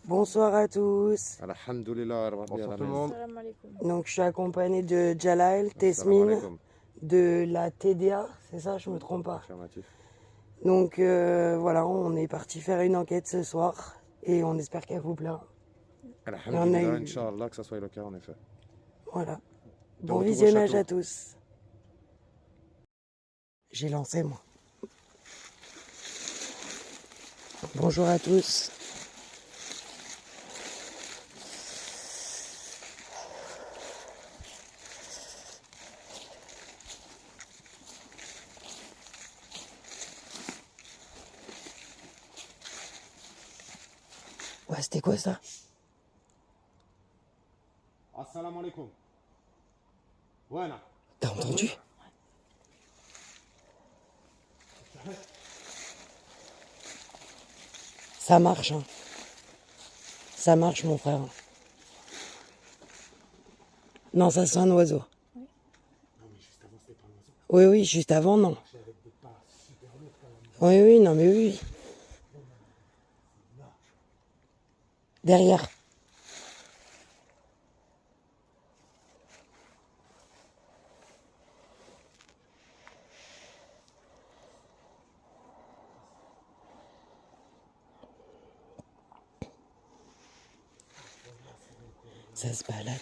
Bonsoir à tous. Alhamdulillah, Bonsoir tout le monde. Salam alaikum. Donc je suis accompagné de Jalal, Tesmine, de la TDA, c'est ça, je me trompe pas. Affirmatif. Donc voilà, on est parti faire une enquête ce soir et on espère qu'elle vous plaira. Alhamdulillah, Inch'Allah, que ça soit le cas en effet. Voilà. De Bon retour au visionnage château. à tous. J'ai lancé moi. Bonjour à tous. Ouais, c'était quoi ça? Assalamu alaikum. Voilà. T'as entendu? Ça marche, hein. Ça marche, mon frère. Non, ça c'est un oiseau. Oui, oui, juste avant, non. Oui, oui, non, mais oui. Derrière. Ça se balade.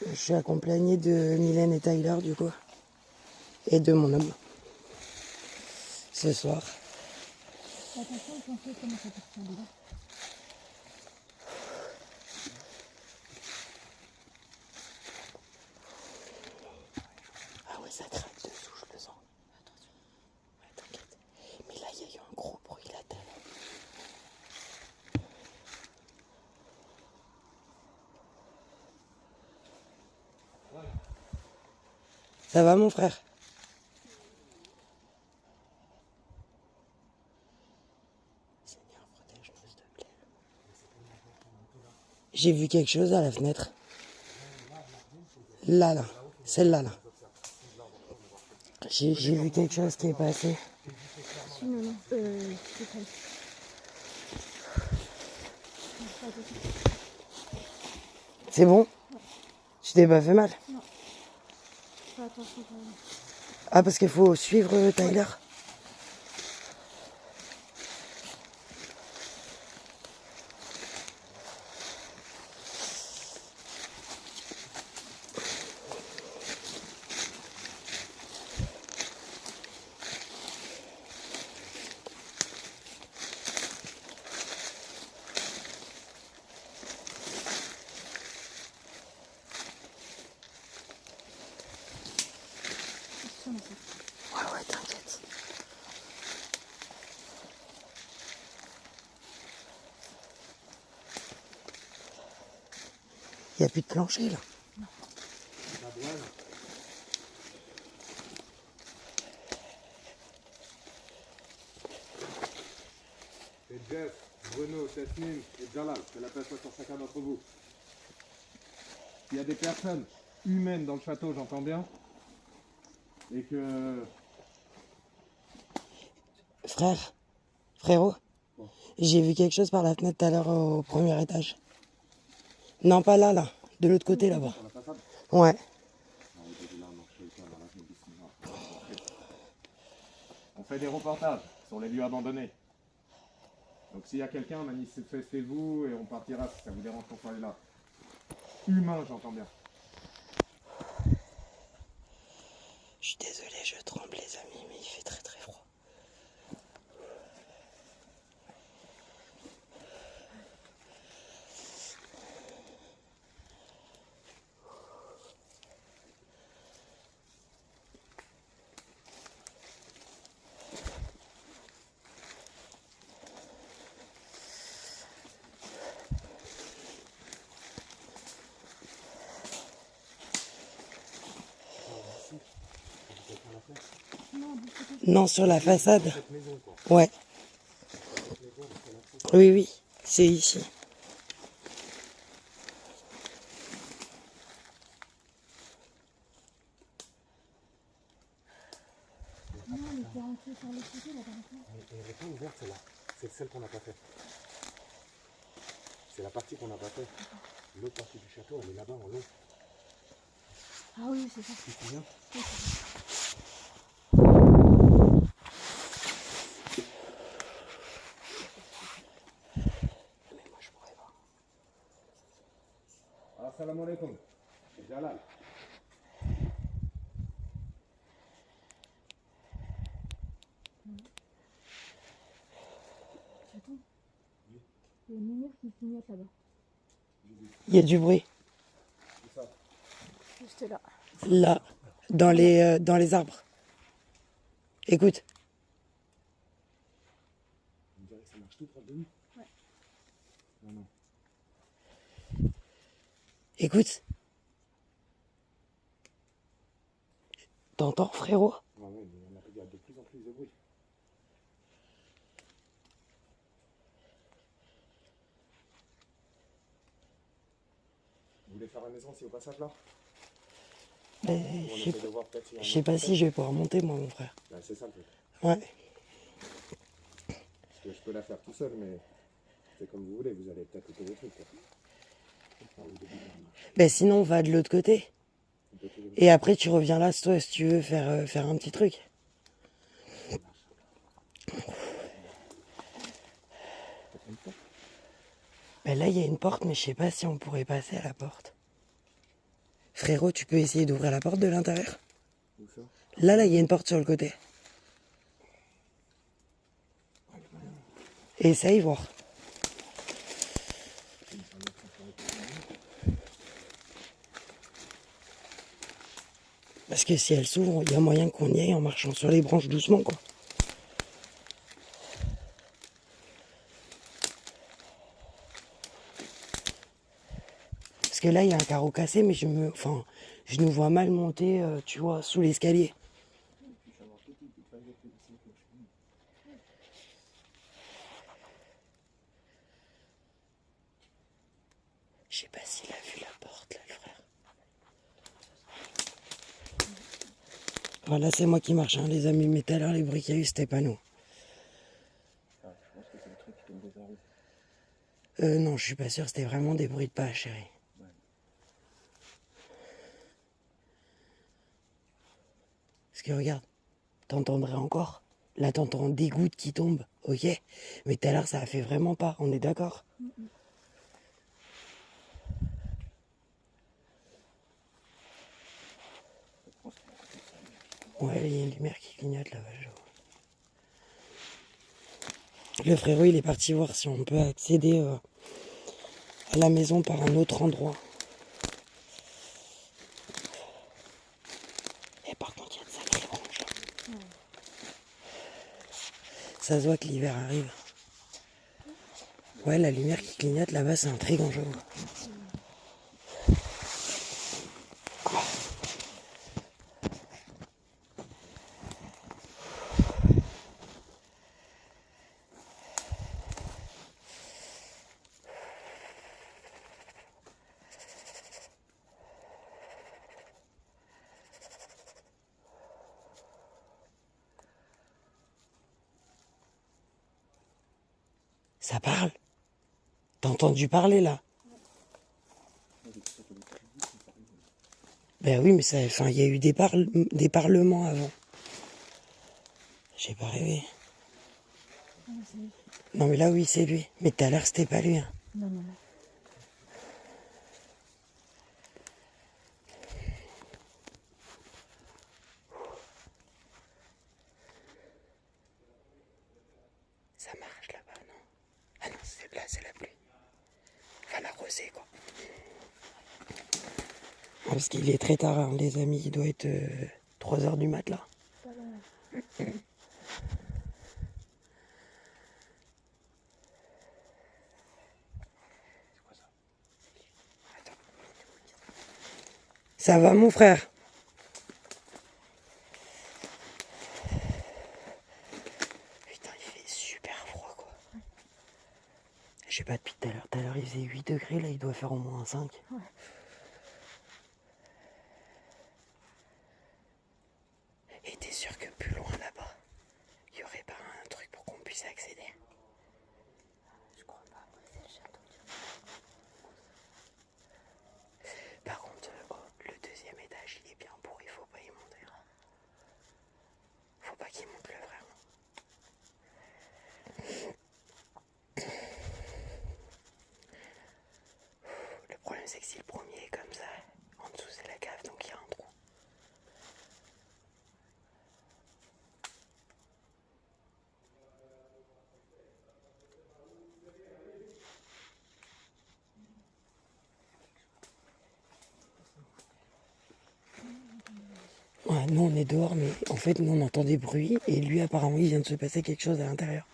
Je suis accompagné de Mylène et Tyler, du coup. Et de mon homme. Ce soir. Attention, le plancher commence à partir de là. Ah ouais, ça craque dessous, je le sens. Attention. Ouais, t'inquiète. Mais là, il y a eu un gros bruit là tout à l'heure. Ça va, mon frère? Seigneur, protège-nous, s'il te plaît. J'ai vu quelque chose à la fenêtre. Là, là. Celle-là, là. J'ai vu quelque chose qui est passé. Si, non, non, c'est pas ici. C'est bon? Tu t'es pas fait mal? Fais attention quand même. Ah, parce qu'il faut suivre Tyler. Ouais, ouais, t'inquiète. Il n'y a plus de plancher, là. C'est Jeff, Bruno, Tesmine et Jalal. Je l'appelle sur chacun d'entre vous. Il y a des personnes humaines dans le château, j'entends bien. Et que... Frérot, j'ai vu quelque chose par la fenêtre tout à l'heure au premier étage. Non, pas là, là. De l'autre côté, là-bas. Sur la façade. Ouais. On fait des reportages sur les lieux abandonnés. Donc s'il y a quelqu'un, manifestez-vous et on partira si ça vous dérange qu'on soit là. Humain, j'entends bien. Je suis désolé, je tremble, les amis, mais il fait très très froid. Non, sur la façade. Ouais. Oui, oui, c'est ici. C'est sur le côté là-bas. Mais elle n'est pas ouverte celle-là. C'est celle qu'on n'a pas faite. C'est la partie qu'on n'a pas faite. L'autre partie du château, elle est là-bas en long. Ah oui, c'est ça. Tu te souviens? Oui, c'est ça. Mais moi je pourrais pas. Assalamu alaikum. Jalal. J'attends. Il y a une lumière qui clignote là-bas. Il y a du bruit. C'est ça. Juste là. Là, dans les arbres. Écoute. On dirait que ça marche tout droit de nous. Ouais. Non, non. Écoute. T'entends, frérot? Ah ouais, mais il y a de plus en plus de bruit. Vous voulez faire un essence au passage là? Mais Ou on je sais essaie de voir peut-être s'il y a un je sais autre pas passage? si je vais pouvoir monter, moi, mon frère. Bah, c'est ça le truc. Ouais. Parce que je peux la faire tout seul, mais c'est comme vous voulez, vous allez peut-être couper des trucs. Quoi. Ben sinon, on va de l'autre côté. Et après, tu reviens là, toi, si tu veux faire un petit truc. Ben là, il y a une porte, mais je sais pas si on pourrait passer à la porte. Frérot, tu peux essayer d'ouvrir la porte de l'intérieur? Où ça? Là, il y a une porte sur le côté. Essaye, voir. Parce que si elle s'ouvre, il y a moyen qu'on y aille en marchant sur les branches doucement, quoi. Parce que là, il y a un carreau cassé, mais je nous vois mal monter, tu vois, sous l'escalier. Je sais pas s'il a vu la porte, là, le frère. Voilà, c'est moi qui marche, hein, les amis. Mais tout à l'heure, les bruits qu'il y a eu, c'était pas nous. Ah, je pense que c'est le truc qui tombe des arbres. Non, je suis pas sûr, c'était vraiment des bruits de pas, chérie. Ouais. Parce que regarde, t'entendrais encore. Là, t'entends des gouttes qui tombent, ok? Mais tout à l'heure, ça a fait vraiment pas, on est d'accord? Ouais, il y a une lumière qui clignote là-bas, je vois. Le frérot, il est parti voir si on peut accéder à la maison par un autre endroit. Et par contre, il y a de sacrés branches. Ça se voit que l'hiver arrive. Ouais, la lumière qui clignote là-bas, c'est intriguant, je vois. Ça parle? T'as entendu parler là? Ben oui, mais ça, il y a eu des parlements avant. J'ai pas rêvé. Ah, c'est lui. Non mais là oui, c'est lui. Mais tout à l'heure, c'était pas lui. Hein. Non, non, non. Ça marche là-bas, non? Ah non, là, c'est la pluie. Enfin, la rosée, quoi. Ah, parce qu'il est très tard, hein, les amis. Il doit être 3h du mat, là. Pas loin. Ça va, mon frère? Putain, il fait super froid, quoi. Je sais pas, depuis tout à l'heure. Tout à l'heure, il faisait 8 degrés. Là, il doit faire au moins 5. Ouais. Et t'es sûr que plus loin, là-bas, puisse accéder. Je crois pas, après c'est le château. Par contre, le deuxième étage, il est bien pourri, il faut pas y monter. Faut pas qu'il monte le vraiment. Le problème, c'est que si le premier est comme ça, en dessous c'est la cave, donc il y a un trou. Ouais, nous on est dehors, mais en fait nous on entend des bruits et lui apparemment il vient de se passer quelque chose à l'intérieur.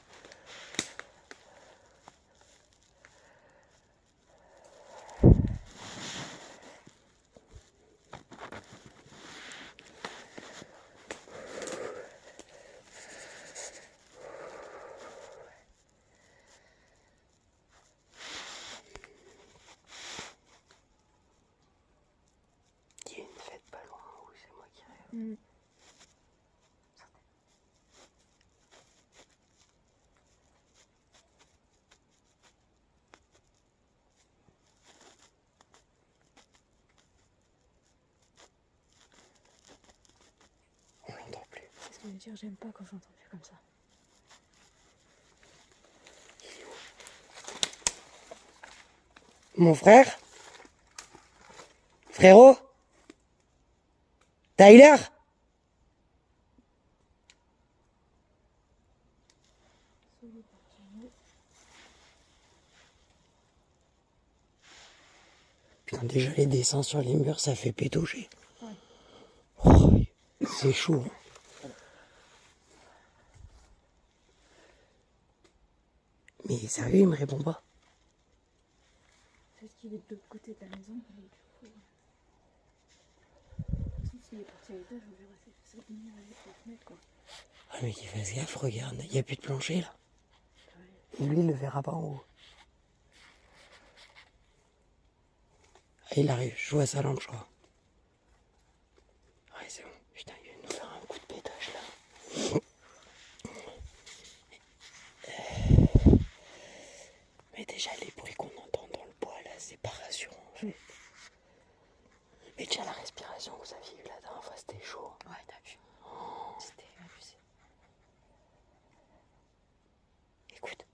Il y a une fête pas loin où c'est moi qui rêve. On l'entend plus. C'est ce que je veux dire, j'aime pas quand j'entends plus comme ça. Mon frère? Frérot? Tyler? Putain, déjà les dessins sur les murs, ça fait pétocher. Ouais. Oh, c'est chaud. Mais sérieux, il me répond pas. Peut-être qu'il est de l'autre côté de la maison. Et du coup, de toute façon, s'il est parti à l'étage, on verra ça venir avec la fenêtre, quoi. Ah mais qu'il fasse gaffe, regarde, il n'y a plus de plancher là. Lui, il le verra pas en haut. Ah, il arrive, je vois sa lampe, je crois. Ouais, c'est bon. Putain, il vient de nous faire un coup de pétage là. Mais déjà, les bruits qu'on entend dans le bois là, c'est pas rassurant en fait. Mais déjà, la respiration que vous aviez eue la dernière fois, c'était chaud. Ouais, t'as vu. C'était abusé. Écoute.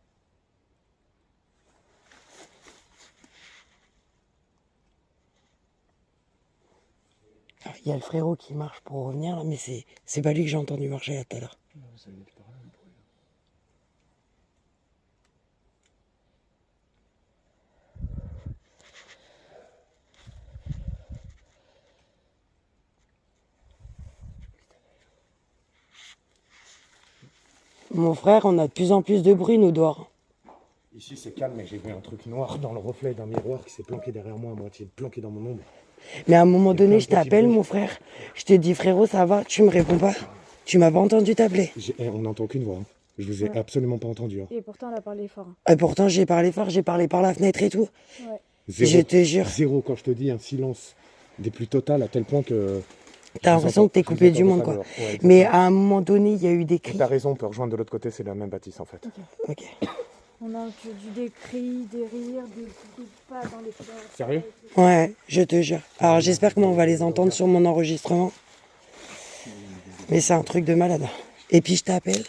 Alors, il y a le frérot qui marche pour revenir là, mais c'est pas lui que j'ai entendu marcher là tout à l'heure. Mon frère, on a de plus en plus de bruit, nous dehors. Ici c'est calme, mais j'ai vu un truc noir dans le reflet d'un miroir qui s'est planqué derrière moi, à moitié planqué dans mon ombre. Mais à un moment Il y a plein donné, de je petits t'appelle, bruits. mon frère. Je te dis, frérot, ça va? Tu me réponds pas? Tu m'as pas entendu t'appeler? On n'entend qu'une voix. Hein. Je vous ai Ouais. absolument pas entendu. Hein. Et pourtant, elle a parlé fort. Hein. Et pourtant, j'ai parlé fort, j'ai parlé par la fenêtre et tout. Ouais. Zéro, Je te jure. Zéro, quand je te dis un silence des plus totales à tel point que. T'as l'impression que t'es coupé du monde, quoi. Mais à un moment donné, il y a eu des cris. T'as raison, on peut rejoindre de l'autre côté, c'est la même bâtisse en fait. Ok. On a entendu des cris, des rires, des pas dans les fleurs. Sérieux? Ouais, je te jure. Alors j'espère qu'on va les entendre sur mon enregistrement. Mais c'est un truc de malade. Et puis je t'appelle.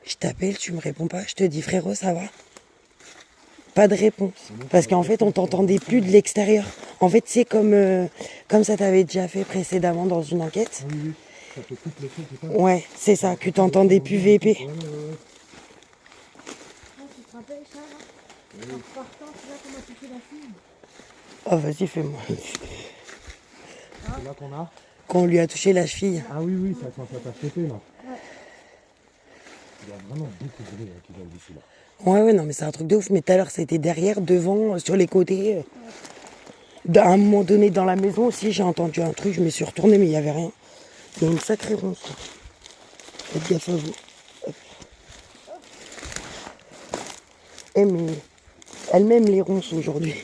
Je t'appelle, tu me réponds pas. Je te dis, frérot, ça va? Pas de réponse. Parce qu'en fait, on t'entendait plus de l'extérieur. En fait, c'est comme ça t'avais déjà fait précédemment dans une enquête. Oui, oui, ça te coupe le son, putain. Ouais, c'est ça, que t'entendais plus VP. Ah, tu te rappelles ça, là? En partant, tu vois comment tu fais la fille? Oh, vas-y, fais-moi. C'est là qu'on a. Quand on lui a touché la cheville. Ah oui, oui, ça t'a pété là. Ouais. Il y a vraiment beaucoup de bruit qui viennent d'ici là. Ouais, non, mais c'est un truc de ouf. Mais tout à l'heure, c'était derrière, devant, sur les côtés. À un moment donné, dans la maison aussi, j'ai entendu un truc. Je me suis retournée, mais il n'y avait rien. Il y a une sacrée ronce. Faites gaffe à vous. Hop. Eh, mais elle m'aime les ronces aujourd'hui.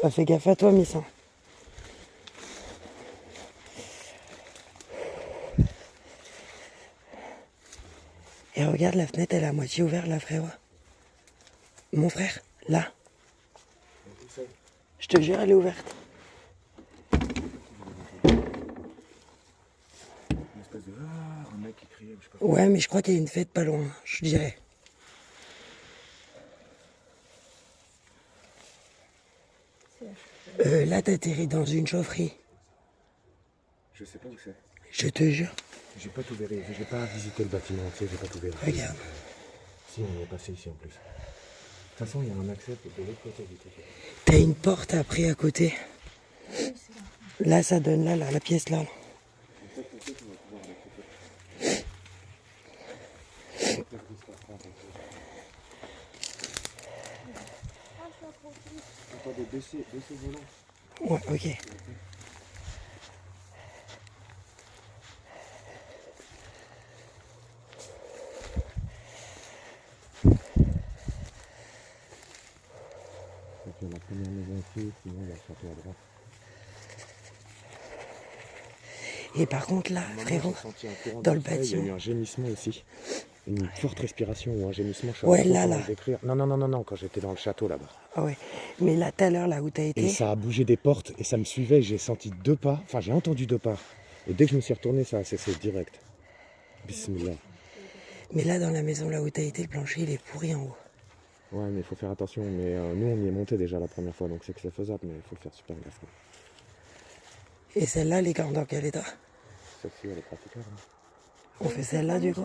Bah, fais gaffe à toi, Miss. Hein. Et regarde, la fenêtre, elle est à moitié ouverte, là, frérot. Mon frère, là. Je te jure, elle est ouverte. Une espèce de... Ah, un mec qui criait, je sais pas. Ouais, mais je crois qu'il y a une fête pas loin, je dirais. Là, t'atterris dans une chaufferie. Je sais pas où c'est. Je te jure. J'ai pas tout vérifié, j'ai pas visité le bâtiment entier, j'ai pas tout vérifié. Regarde. Si, on est passé ici en plus. De toute façon, il y a un accès de l'autre côté du truc. T'as une porte après à côté. Là, ça donne là, la pièce là. Attendez, baissez le volant. Ouais, ok. Donc il y a la première maison ici, sinon il y a le château à droite. Et par contre là, frérot, dans le bâtiment. Il y a eu un gémissement ici. Une forte respiration ou un gémissement. Je sais Ouais, pas trop là, comment là. le décrire. Non, quand j'étais dans le château là-bas. Ah ouais. Mais là, tout à l'heure, là où t'as été. Et ça a bougé des portes et ça me suivait. J'ai senti deux pas. Enfin, j'ai entendu deux pas. Et dès que je me suis retourné, ça a cessé direct. Bismillah. Mais là, dans la maison là où t'as été, le plancher, il est pourri en haut. Ouais, mais il faut faire attention. Mais nous, on y est monté déjà la première fois, donc c'est que c'est faisable, mais il faut le faire super gaffe. Et celle-là, les gars, dans quel état? Celle-ci, elle est praticable. Hein. On fait celle-là, du coup.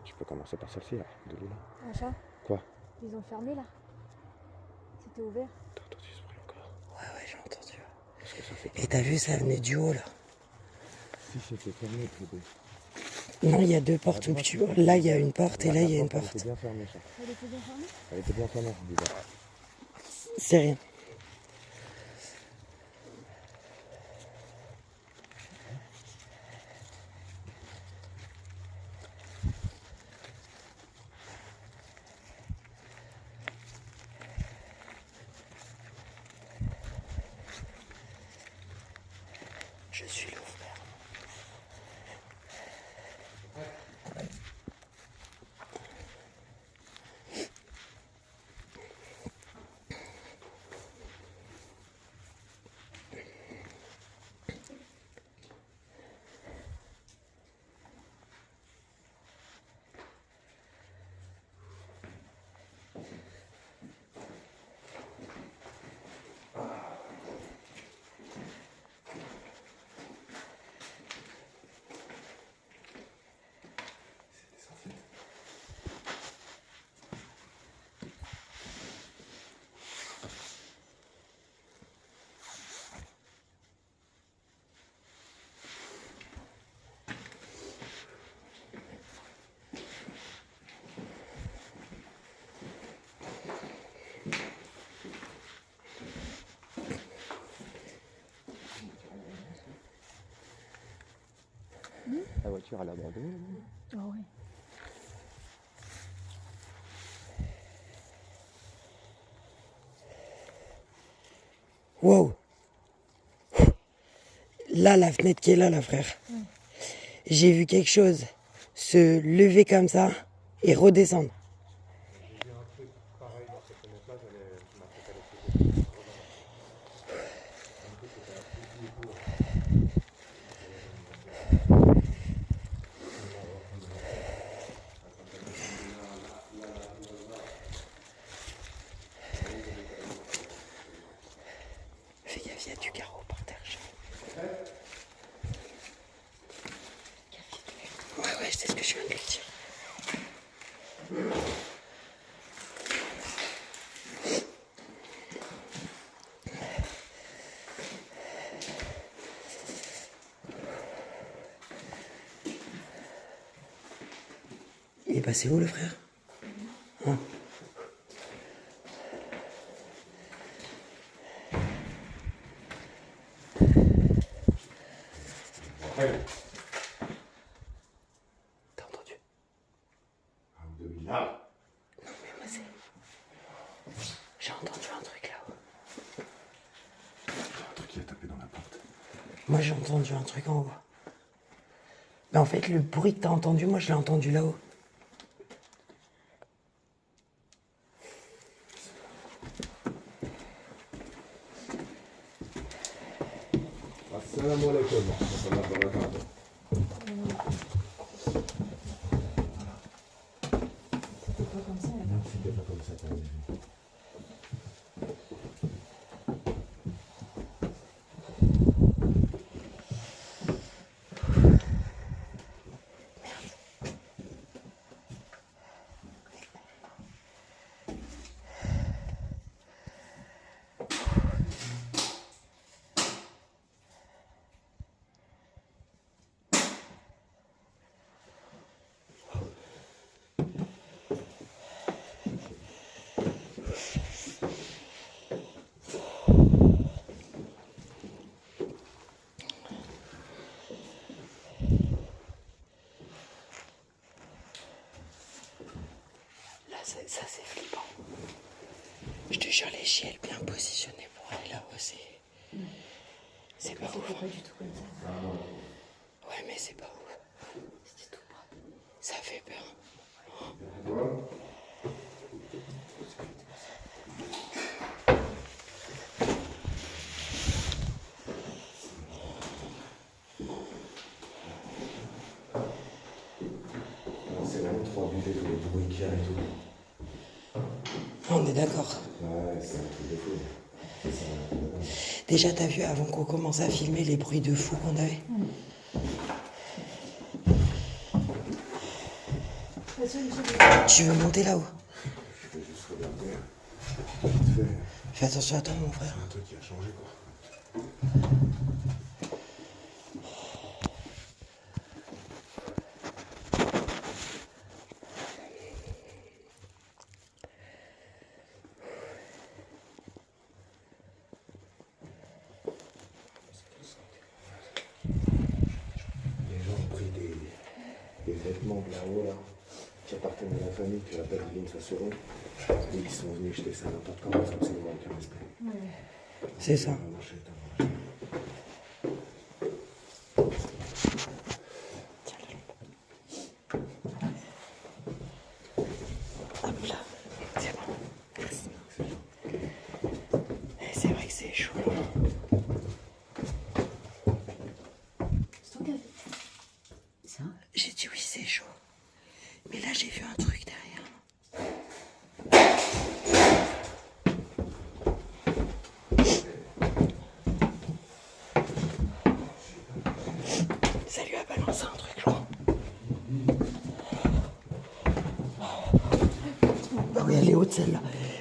Tu peux commencer par celle-ci, là, de là. Achat, Quoi? ils ont fermé là. C'était ouvert. T'as entendu ce bruit encore? Ouais, j'ai entendu. Parce que ça fait Et t'as vu, ça venait du haut, là. Si c'était fermé, tous les deux. Non, il y a deux portes où tu... Là, il y a une porte et là, il y a une Elle porte. était bien fermée, ça. Elle était bien fermée. Elle était bien fermée, bizarre. C'est rien. Je suis l'ouvert. La voiture, elle a abandonné. Ah ouais. Wow. Là, la fenêtre qui est là, frère. J'ai vu quelque chose se lever comme ça et redescendre. J'ai vu un truc pareil dans cette fenêtre-là, je m'apprête à l'expliquer. Un truc qui était à et tout. Fais gaffe, il y a du carreau par terre. Ouais, c'est ce que je viens de lui dire. Il est passé où, le frère? Hein? T'as entendu? Alhamdoulilah. Non, mais moi, c'est... J'ai entendu un truc là-haut. Moi j'ai entendu un truc en haut. Mais en fait, le bruit que t'as entendu, moi je l'ai entendu là-haut. Assalamu alaikum. C'était pas comme ça. Non, c'était pas comme ça quand même. Là, ça c'est flippant. Je te jure, les chiens bien positionnés pour aller là-haut, c'est pas ouf. Pas du tout comme ça. Ouais, mais c'est pas ouf. C'était tout près. Ça fait peur. C'est vraiment trop abusé, tous les bruits qu'il y a et tout. On est d'accord. Ouais, c'est un truc de fou. C'est ça, Déjà, t'as vu avant qu'on commence à filmer les bruits de fou qu'on avait? Tu veux monter là-haut? je vais juste regarder. Vite fait, Fais attention à toi, mon frère. un truc qui a changé quoi. Les gens ont pris des vêtements de là-haut là, qui appartiennent à la famille, puis la pavillon soit sur eux. Et ils sont venus jeter ça n'importe comment, sans absolument aucun respect. C'est ça. Vraiment chétan. Hop là. C'est bon. Merci. Et c'est vrai que c'est chaud là. C'est toi qui as fait ça? J'ai dit oui, c'est chaud. Mais là, j'ai vu un truc derrière. Ça lui a balancé un truc loin. Ah oui, elle est haute celle-là.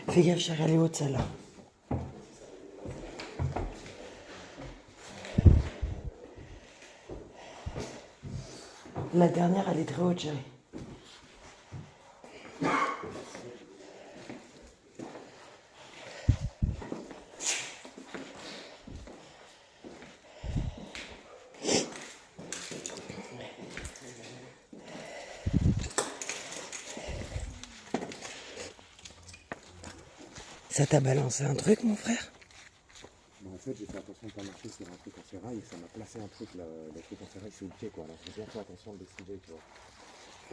Fais gaffe, chérie, elle est haute celle-là. La dernière, elle est très haute, chérie. Ça t'a balancé un truc, mon frère? Bon, en fait, j'ai fait attention de ne pas marcher sur un truc en ferraille et ça m'a placé un truc, le truc en ferraille sous le pied quoi. Alors j'ai bien fait attention de l'esquiver, tu vois.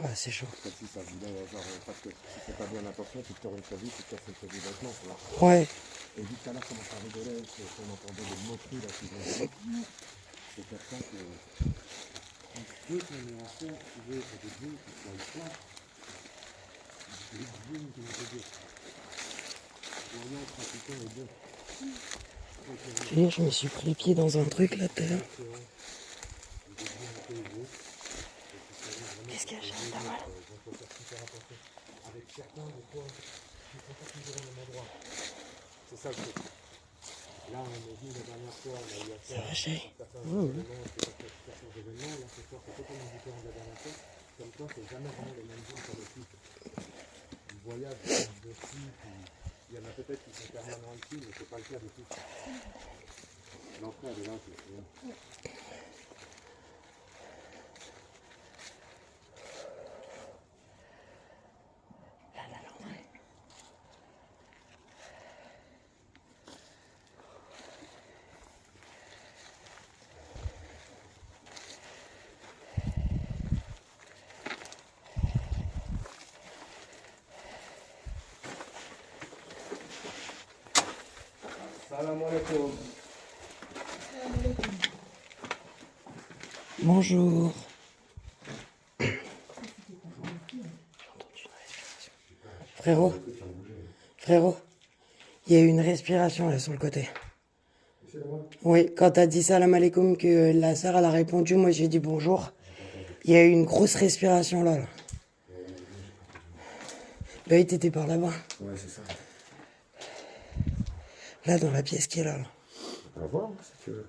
Ouais, c'est chaud. Comme si ça voulait, genre, parce que si tu fais pas bien attention, tu te tords une cheville, tu te casses une cheville bêtement, tu vois. Ouais. Et vu que tout à l'heure, comment ça rigolait, qu'on entendait des moqueries là qui venaient, c'est certain que dès qu'on est en fer, tu veux, c'est des boules qui soient plats, c'est des boules qui nous aident. Voyons, pratiquons les deux. Tu sais, je me suis pris le pied dans un truc là tout à l'heure. Qu'est-ce qu'il y a, chérie? T'as mal? Avec certains, des fois, qui ne sont pas toujours au même endroit. C'est ça le truc. Là, on est venu la dernière fois, on a eu Ça affaire va, chérie? à certains événements, certains événements. Là, ce soir, c'est totalement différent de la dernière fois. Comme toi, c'est jamais vraiment les mêmes gens sur le site. Ils voyagent dessus, puis il y en a peut-être qui sont permanents ici, mais c'est pas le cas de tous. L'entrée, elle est là, c'est bien. Là, l'entrée. Bonjour. Frérot, frérot, il y a eu une respiration là sur le côté. Oui, quand t'as dit salam alaikum, que la sœur elle a répondu, moi j'ai dit bonjour. Il y a eu une grosse respiration là. Bah oui, t'étais par là-bas. Ouais, c'est ça. Là, dans la pièce qui est là. On va voir si tu veux.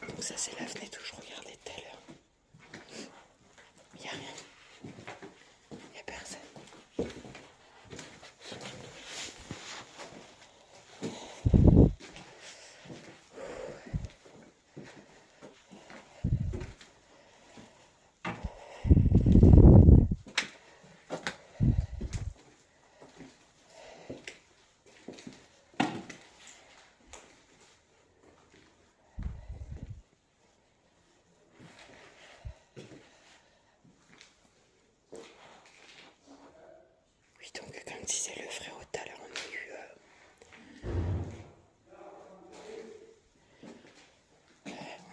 Donc ça, c'est la fenêtre où je regardais tout à l'heure. Il n'y a rien. Il n'y a personne. Oui, donc comme disait le frérot tout à l'heure,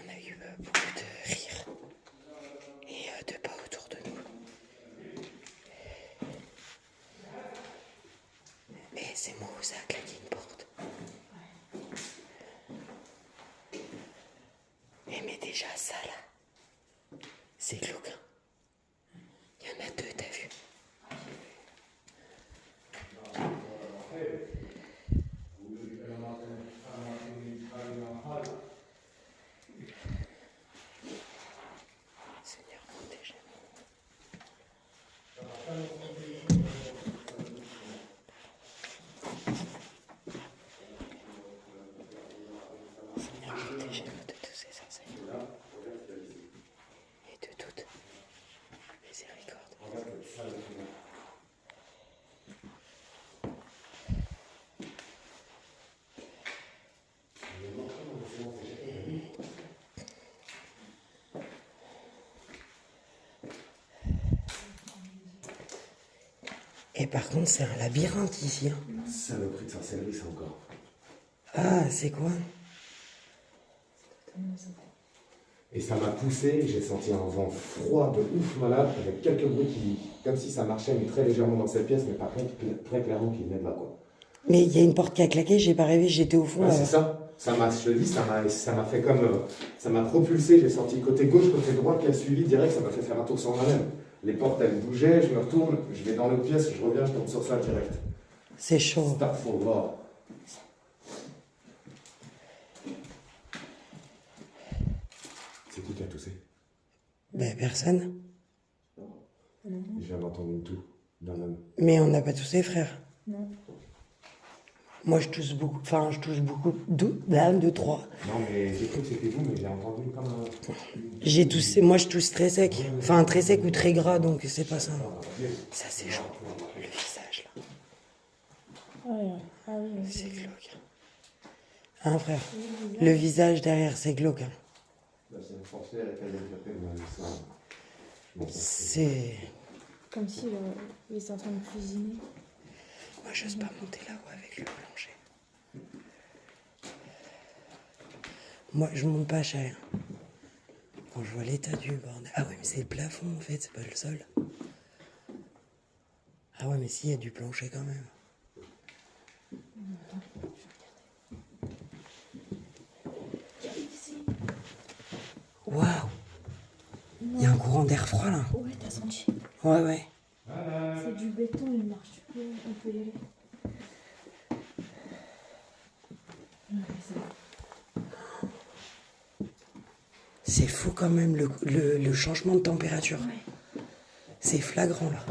on a eu beaucoup de rires et de pas autour de nous. Et c'est moi où ça a claqué une porte. Et mais déjà ça là, c'est glauque. Il y en a deux, t'as vu? Seigneur, protège. Seigneur, protégez-nous de tous ces enseignements et de toute miséricorde. Et par contre, c'est un labyrinthe ici. Hein. Saloperie de sorcellerie, ça encore. Ah, c'est quoi? Et ça m'a poussé, j'ai senti un vent froid de ouf malade, avec quelques bruits qui, comme si ça marchait, mais très légèrement dans cette pièce, mais par contre, très clairement qui venait de là, quoi. Mais il y a une porte qui a claqué, j'ai pas rêvé, j'étais au fond. Ouais, c'est ça. Ça m'a, je te dis, ça m'a fait comme, ça m'a propulsé, j'ai senti côté gauche, côté droit qui a suivi direct, ça m'a fait faire un tour sur moi-même. Les portes, elles bougeaient, je me retourne, je vais dans l'autre pièce, je reviens, je tombe sur ça direct. C'est chaud. Astaghfirullah. C'est qui a toussé? Ben, personne. J'avais entendu tout d'un homme. Mais on n'a pas toussé, frère. Non. Moi, je tousse beaucoup. Enfin, je touche beaucoup. Deux, trois. Non, mais j'ai cru que c'était vous, mais j'ai entendu comme un... J'ai toussé. Moi, je tousse très sec. Enfin, très sec ou très gras, donc c'est pas ça. Ça, c'est chaud. Le visage, là. Ah oui, C'est glauque. Hein, frère? Le visage derrière, c'est glauque. Hein. C'est une sorcière et qu'elle a tapé, mais ça... Bon, C'est... comme si il était en train de cuisiner. Moi, j'ose pas monter là-haut avec le plancher. Moi, je monte pas cher. Quand je vois l'état du bordel... Ah ouais, mais c'est le plafond, en fait, c'est pas le sol. Ah ouais, mais si, il y a du plancher quand même. Waouh! Il y a un courant d'air froid, là. Ouais, t'as senti. Ouais, ouais. C'est du béton, il marche. On peut y aller. C'est fou quand même le changement de température. C'est flagrant là.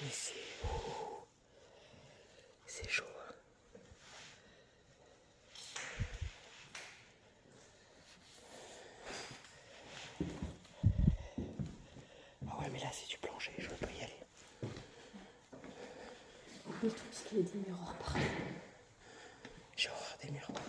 Mais c'est chaud. Ah ouais, mais là c'est du plancher, je veux pas y aller. Le truc, c'est qu'il y a des miroirs partout. J'ai horreur des miroirs.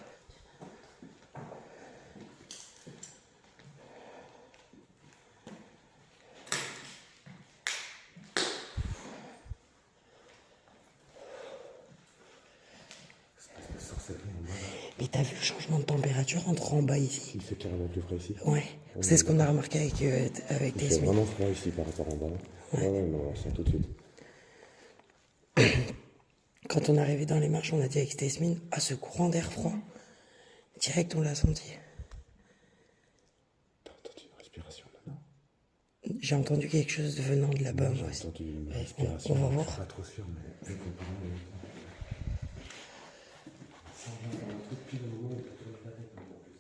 Mais t'as vu le changement de température entre en bas ici? Il fait carrément plus frais ici. Ouais, c'est ce qu'on a remarqué avec Il fait Tesmi. vraiment froid ici par rapport en bas. Ouais, non, on sent tout de suite. Quand on est arrivé dans les marches, on a dit avec Tesmine, ah ce courant d'air froid. Direct on l'a senti. T'as entendu une respiration là-dedans? J'ai entendu quelque chose venant de là-bas moi J'ai aussi. entendu une Ouais, respiration. on va Je voir. suis pas trop sûr, mais vu qu'on parle en même temps. Ça vient par un truc pile au moment où tu tournes la tête en plus.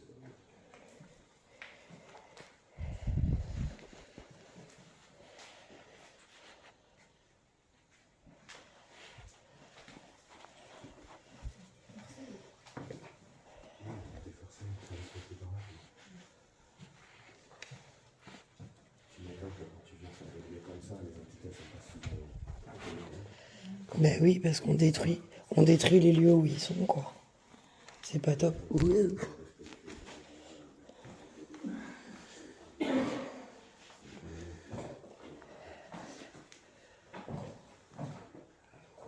T'es forcément très respecté par là. Tu m'étonnes que quand tu viens sur des lieux comme ça, les entités sont pas souvent. Ben oui, parce qu'on détruit les lieux où ils sont quoi. C'est pas top. Ouh.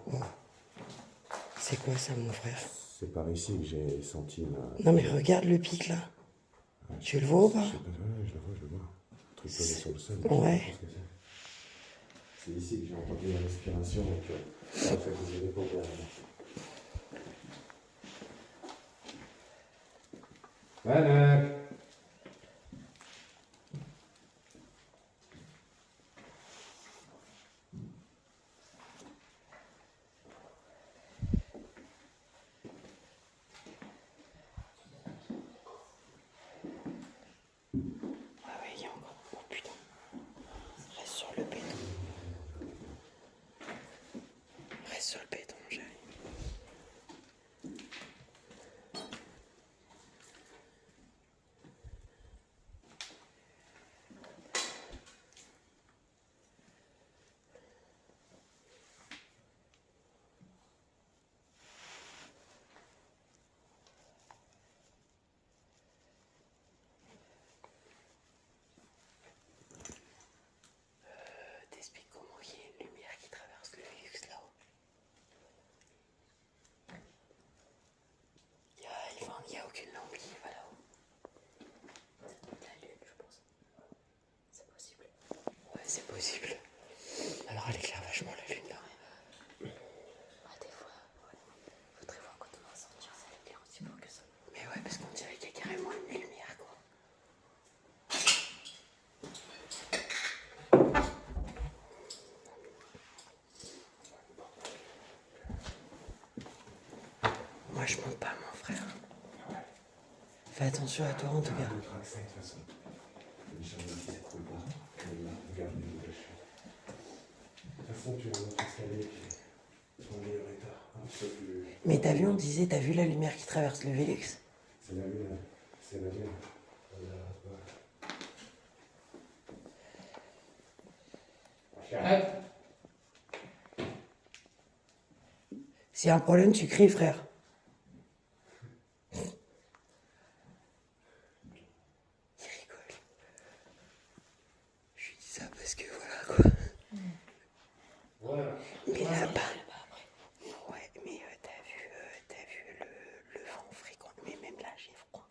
Oh. C'est quoi ça mon frère? C'est par ici que j'ai senti la. Non mais regarde le pic là. Tu le vois ou pas? Je sais pas, ouais, je le vois. Un truc posé sur le sol. Ouais. Je sais pas ce que c'est. C'est ici que j'ai entendu la respiration, donc ça fait bouger les paupières. Voilà. Ah ouais, il y a encore. Oh putain. Reste sur le béton. Reste sur le béton, j'arrive. T'expliques comment il y a une lumière qui traverse le Vélux là-haut. Il y a aucune lampe qui va là-haut. La lune, je pense. C'est possible. Ouais, c'est possible. Alors elle éclaire vachement la lune là. Ah, des fois, ouais. Faudrait voir quand on va sortir, ça éclaire aussi fort que ça. Mais ouais, parce qu'on dirait qu'il y a carrément une lumière quoi. Moi je monte pas mon frère. Fais attention à toi en tout cas. De toute façon. Les gens me disent trop bas. Regarde où je suis. De toute façon, tu as un autre escalier qui est en meilleur état. Un petit peu plus. Mais t'as vu, on disait, t'as vu la lumière qui traverse le Vélux? C'est la lune. C'est la lune. Arrête. S'il y a un problème, tu cries frère. Il rigole. Je lui dis ça parce que voilà quoi. Voilà. Mais là-bas, ouais, mais t'as vu le vent fréquent, mais même là j'ai froid.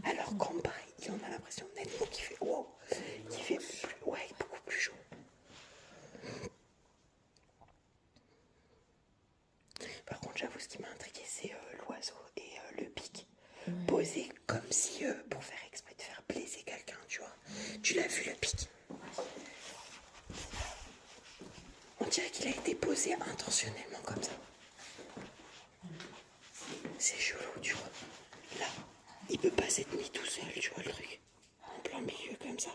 Alors qu'en bas, on a l'impression nettement qu'il fait, wow, qu'il fait plus, ouais, beaucoup plus chaud. Par contre, j'avoue, ce qui m'a intrigué, c'est l'oiseau et le pic posé comme si pour faire exprès de faire blesser quelqu'un, tu vois. Tu l'as vu le pic? On dirait qu'il a été posé intentionnellement comme ça. C'est chelou, tu vois. Là, il peut pas s'être mis tout seul, tu vois le truc. En plein milieu comme ça.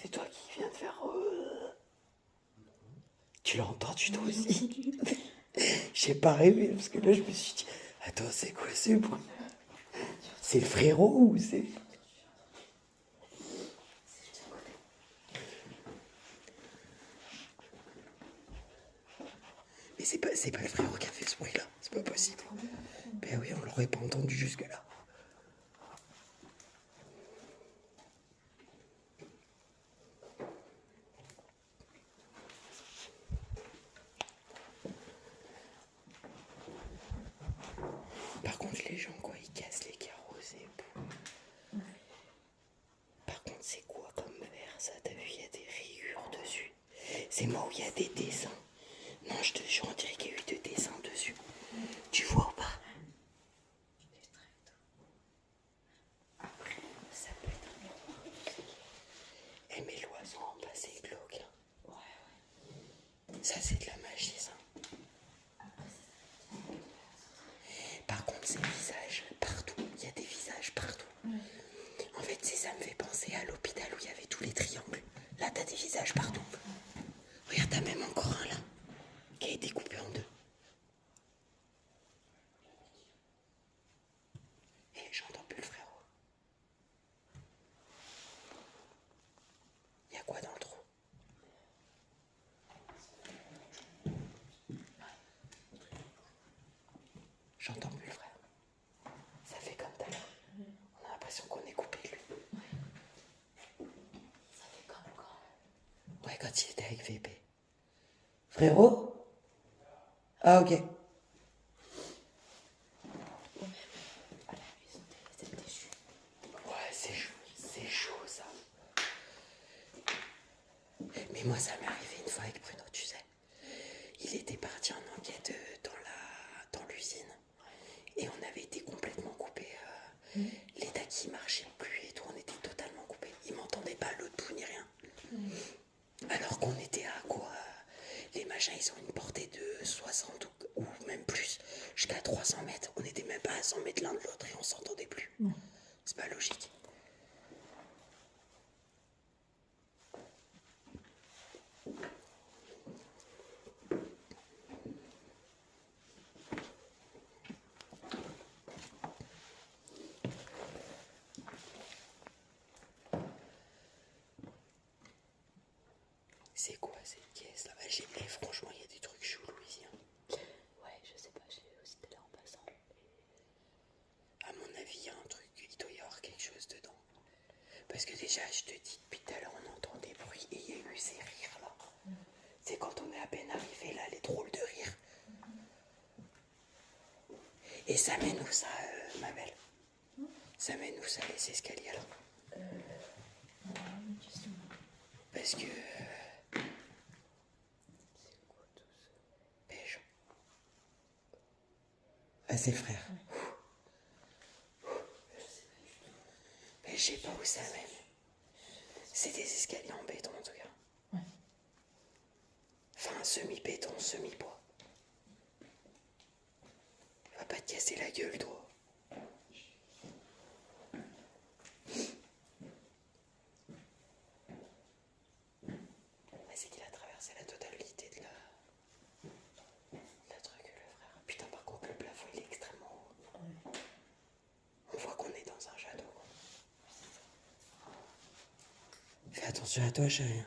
C'est toi qui viens de faire... Tu l'as entendu toi aussi? J'ai pas rêvé parce que là je me suis dit, attends, c'est quoi ce bruit? C'est le frérot ou c'est... Mais c'est pas le frérot qui a fait ce bruit-là, c'est pas possible. Ben oui, on l'aurait pas entendu jusque-là. Par contre, les gens, quoi, ils cassent les carreaux, c'est beau. Par contre, c'est quoi comme verre, ça? T'as vu, il y a des rayures dessus. C'est moi où il y a des dessins. Non, je te jure, on dirait qu'il y a eu des dessins dessus. Tu vois ou pas? Après, ça peut être un miroir. Eh, mais l'oiseau en bas, c'est glauque. Hein. Ouais. Ça, c'est de la magie, ça. Par contre, ces visages partout. Il y a des visages partout. En fait, ça me fait penser à l'hôpital où il y avait tous les triangles. Là, t'as des visages partout. Regarde, t'as même encore un là, qui a été coupé en deux. Et j'entends plus le frérot. Il y a quoi dans le trou? J'entends plus le frère. Ça fait comme tout à l'heure. On a l'impression qu'on est coupé de lui. Ça fait comme quand. Ouais, quand il était avec VP. Frérot? Ah, ok. Ou même à la maison des déchus. Ouais, c'est chaud ça. Mais moi, ça m'est arrivé une fois avec Bruno, tu sais. Il était parti en enquête dans l'usine. Et on avait été complètement coupés. Les taquis marchaient plus et tout, on était totalement coupés. Ils m'entendaient pas à l'autre bout ni rien. Alors qu'on était à quoi? Les machins, ils ont une portée de 60 ou même plus, jusqu'à 300 mètres. On n'était même pas à 100 mètres l'un de l'autre et on s'entendait plus. C'est pas logique. C'est quoi cette caisse là? Franchement, il y a des trucs chelous ici. Hein. Ouais, je sais pas, j'ai aussi été là en passant. À mon avis, il y a un truc, il doit y avoir quelque chose dedans. Parce que déjà, je te dis, depuis tout à l'heure, on entend des bruits et il y a eu ces rires là. C'est quand on est à peine arrivé là, les drôles de rires. Et ça mène où ça, ma belle? Ça mène où ça, les escaliers là? Une question. Parce que... C'est quoi tout ça? Beige. Ah, c'est le frère. Mais je sais pas où ça mène. C'est des escaliers en béton en tout cas. Ouais. Enfin, semi-béton, semi-bois. Va pas te casser la gueule, toi. C'est qu'il a traversé la totalité de la truc, le frère. Putain, par contre, le plafond, il est extrêmement haut. On voit qu'on est dans un château. Fais attention à toi, chérie.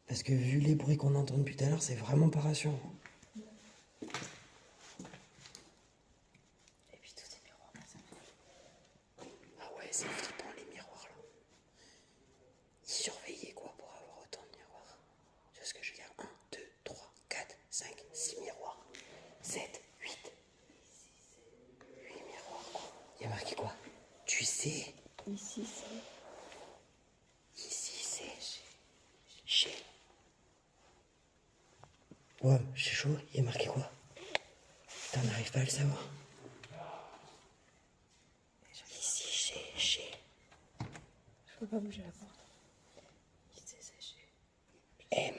Parce que vu les bruits qu'on entend depuis tout à l'heure, c'est vraiment pas rassurant. Et puis tous ces miroirs, ça me fait. Ah ouais, c'est flippant les miroirs là. Ils surveillaient quoi pour avoir autant de miroirs? Tu vois ce que je veux dire? 1, 2, 3, 4, 5, 6 miroirs. 7, 8. 8 miroirs quoi. Il y a marqué quoi? Tu sais? Ici, c'est. Ici c'est chez. Ouais, c'est chaud. Il y a marqué quoi? T'en arrives pas à le savoir. Ici chez. Je peux pas bouger la porte. Ici, c'est chez. M.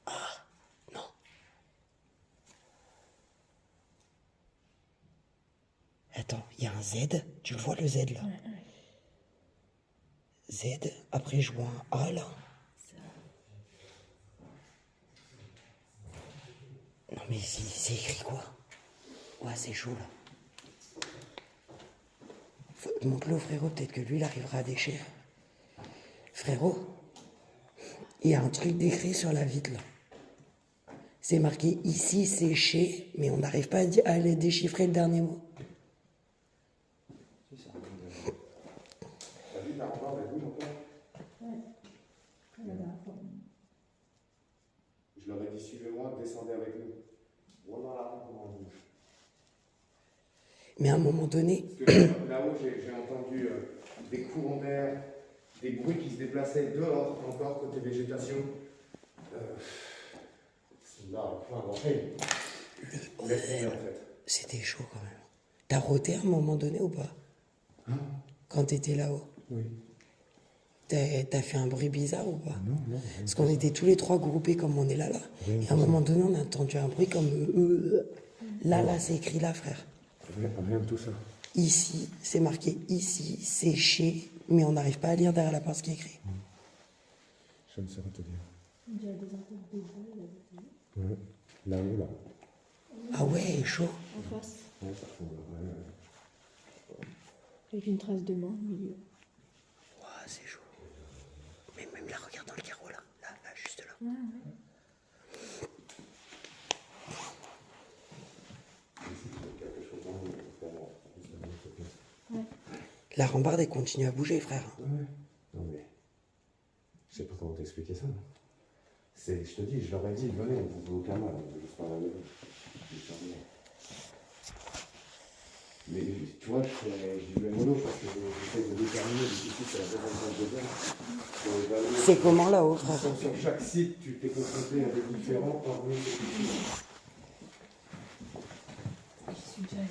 A. Non. Attends, il y a un Z. Tu le vois le Z là? Z, après je vois un A là. Non mais c'est écrit quoi? Ouais, c'est chaud là. Montre-le au frérot, peut-être que lui il arrivera à déchirer. Frérot, il y a un truc décrit sur la vitre là. C'est marqué ici séché, mais on n'arrive pas à aller déchiffrer le dernier mot. T'as vu ta rambarde, elle bouge encore? Je leur ai dit suivez-moi, descendez avec nous. Voilà la rampe, comment elle bouge. Mais à un moment donné, Parce que là-haut, j'ai entendu des courants d'air, des bruits qui se déplaçaient dehors, encore côté végétation. C'est là, plein d'entrée. Laisse tomber en fait. c'était chaud quand même. T'as roté à un moment donné ou pas? Quand t'étais là-haut? Oui. T'as fait un bruit bizarre ou pas? Non. Parce qu'on était tous les trois groupés comme on est là. Et à un moment donné, on a entendu un bruit comme... Là, c'est écrit là, frère. Rien de tout ça. Ici, c'est marqué ici, séché, mais on n'arrive pas à lire derrière la porte ce qui est écrit. Je ne saurais te dire. Ouais. Là-haut, là. Ah ouais, chaud. En face, Ouais, ça ressemble. Ouais. avec une trace de main au milieu. Ouah, c'est chaud. Mais même là, regarde dans le carreau, là, juste là. Quelque chose en haut, vraiment. La rambarde, elle continue à bouger, frère. Ouais. Non mais. Je sais pas comment t'expliquer ça. Je te dis, je leur ai dit, venez, vous pouvez aucun mal, on peut juste parler avec vous. Mais tu vois, je vais mollo parce que j'essaie de déterminer, du coup, c'est la deuxième phase de deuxième. C'est comment là-haut, frère? Sur chaque site, tu t'es confronté à des différents parmi les sites. Je suis déjà allée.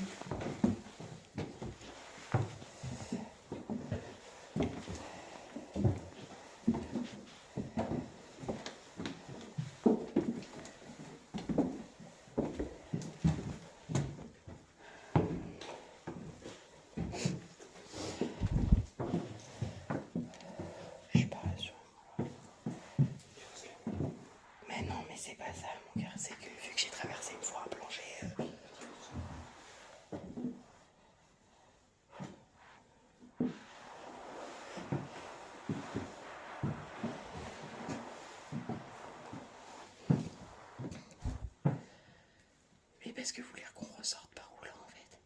Je suis pas sûr. Mais non, mais c'est pas ça, mon cœur. C'est que vu que j'ai traversé une fois un plancher... Mais parce que vous voulez qu'on ressorte par où là, en fait?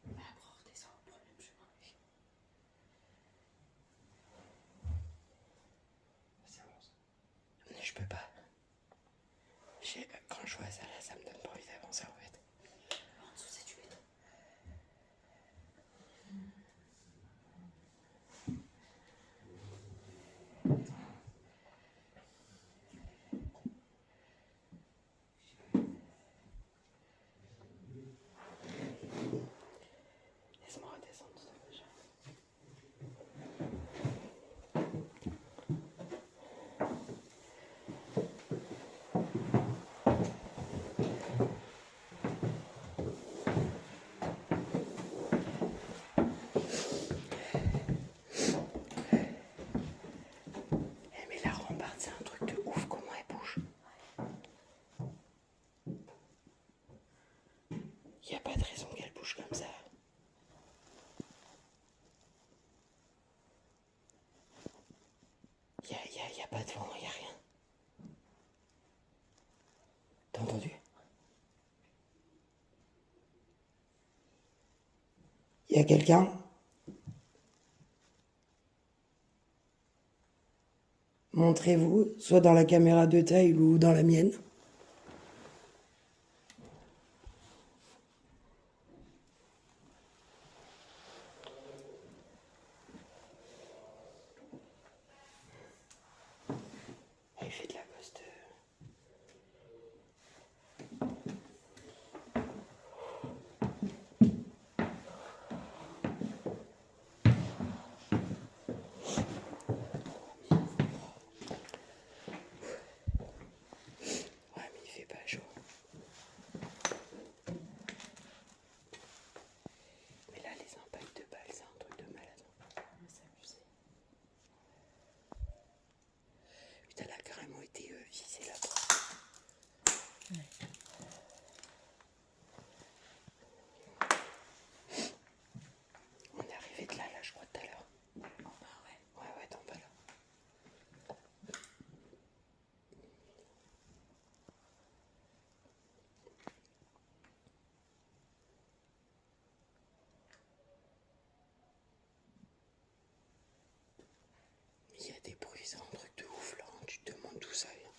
Bah, après, on redescend au premier chemin. Je peux pas. Quand je vois ça là, ça me donne pas envie d'avancer, en fait. En dessous, c'est du béton. Laisse-moi redescendre, s'il te plaît. Mais la rambarde, c'est un truc de ouf, comment elle bouge. Y a pas de raison qu'elle bouge comme ça. Y a pas de vent, y a rien. T'as entendu? Y a quelqu'un? Montrez-vous, soit dans la caméra de taille ou dans la mienne. Il fait de la poste. il y a des bruits, c'est un truc de ouf là, tu te demandes d'où ça vient.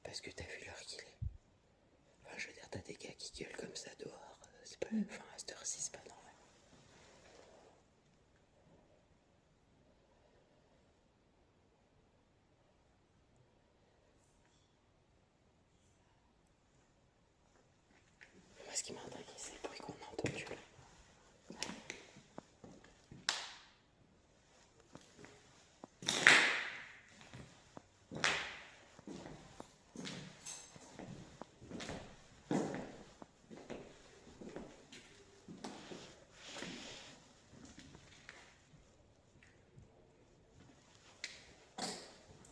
Parce que t'as vu l'heure qu'il est. Enfin, je veux dire, t'as des gars qui gueulent comme ça dehors. C'est pas, enfin, à cette heure-ci, c'est pas normal. Moi, ce qui m'a intrigué, c'est le bruit qu'on a entendu là.